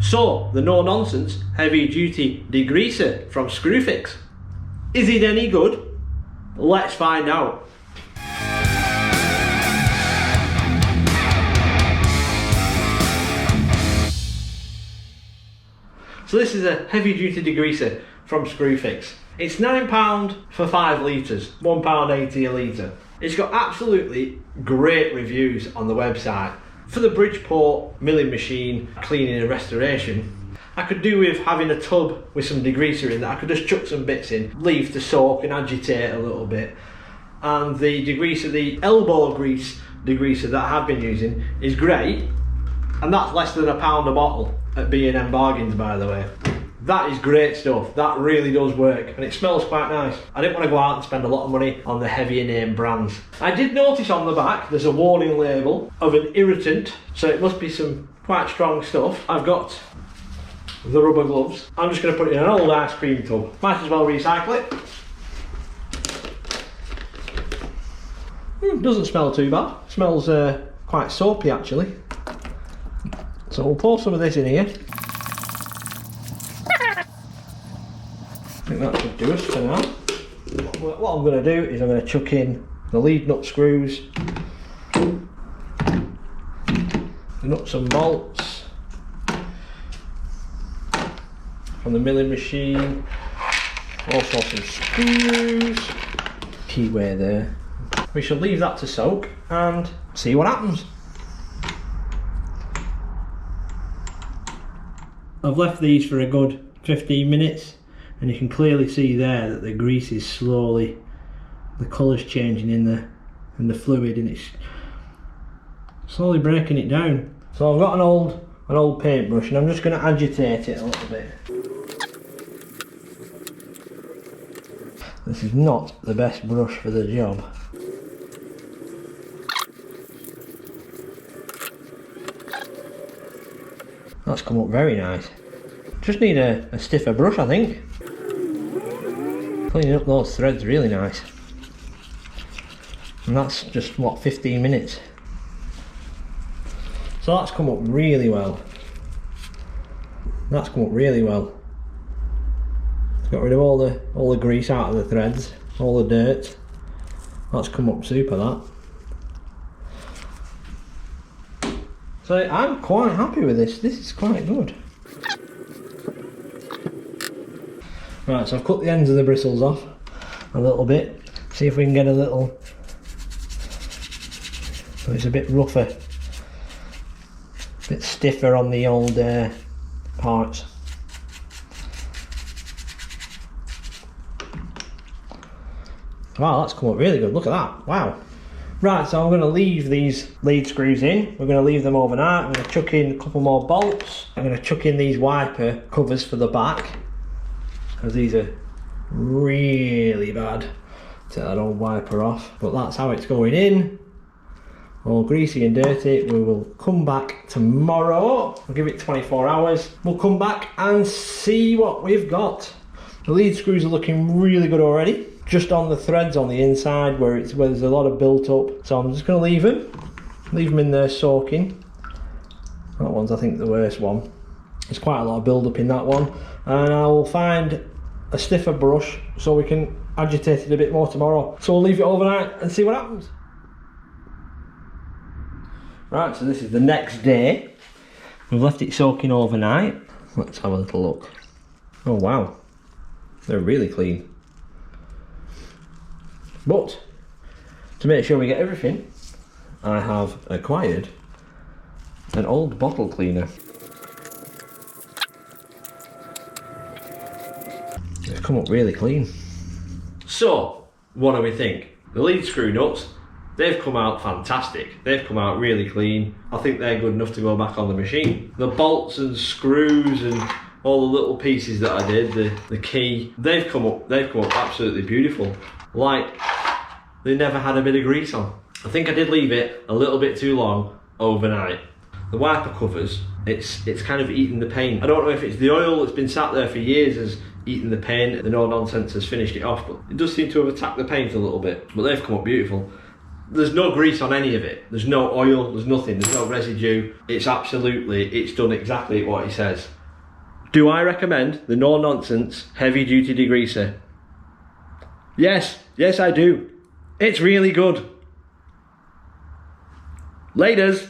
So, the No Nonsense Heavy Duty Degreaser from Screwfix. Is it any good? Let's find out. So this is a heavy duty degreaser from Screwfix. It's £9 for 5 litres, £1.80 a litre. It's got absolutely great reviews on the website. For the Bridgeport milling machine, cleaning and restoration, I could do with having a tub with some degreaser in that I could just chuck some bits in, leave to soak and agitate a little bit. And the degreaser, the elbow grease degreaser that I have been using is great, and that's less than £1 a bottle at B&M Bargains, by the way. That is great stuff, that really does work, and it smells quite nice. I didn't want to go out and spend a lot of money on the heavier name brands. I did notice on the back there's a warning label of an irritant, so it must be some quite strong stuff. I've got the rubber gloves. I'm just going to put it in an old ice cream tub. Might as well recycle it. Doesn't smell too bad. Smells quite soapy actually. So we'll pour some of this in here. I think that should do us for now. What I'm going to do is I'm going to chuck in the lead nut screws, the nuts and bolts from the milling machine, also some screws, keyway there. We shall leave that to soak and see what happens. I've left these for a good 15 minutes. And you can clearly see there that the grease is slowly, the colour's changing in the fluid, and it's slowly breaking it down. So I've got an old paintbrush, and I'm just going to agitate it a little bit. This is not the best brush for the job. That's come up very nice. Just need a stiffer brush, I think. Cleaning up those threads really nice. And that's just, what, 15 minutes. So that's come up really well. That's come up really well. Got rid of all the grease out of the threads, all the dirt. That's come up super, that. So I'm quite happy with this. This is quite good. Right, so I've cut the ends of the bristles off a little bit. See if we can get a little, so it's a bit rougher, a bit stiffer on the old parts. Wow, that's come up really good, look at that, wow. Right, so I'm going to leave these lead screws in. We're going to leave them overnight. I'm going to chuck in a couple more bolts. I'm going to chuck in these wiper covers for the back, because these are really bad. Take that old wiper off, but that's how it's going in. All greasy and dirty. We will come back tomorrow. I'll give it 24 hours. We'll come back and see what we've got. The lead screws are looking really good already. Just on the threads on the inside where there's a lot of built up. So I'm just going to leave them in there soaking. That one's, I think, the worst one. There's quite a lot of build up in that one. And I will find a stiffer brush so we can agitate it a bit more tomorrow. So we'll leave it overnight and see what happens. Right, so this is the next day. We've left it soaking overnight. Let's have a little look. Oh wow, they're really clean. But to make sure we get everything, I have acquired an old bottle cleaner. It's come up really clean. So, what do we think? The lead screw nuts, they've come out fantastic. They've come out really clean. I think they're good enough to go back on the machine. The bolts and screws and all the little pieces that I did, the key, they've come up absolutely beautiful. Like they never had a bit of grease on. I think I did leave it a little bit too long overnight. The wiper covers, it's kind of eating the paint. I don't know if it's the oil that's been sat there for years has eaten the paint, the No Nonsense has finished it off, but it does seem to have attacked the paint a little bit. But they've come up beautiful. There's no grease on any of it. There's no oil, there's nothing, there's no residue. It's done exactly what he says. Do I recommend the No Nonsense Heavy Duty Degreaser? Yes I do. It's really good. Laters.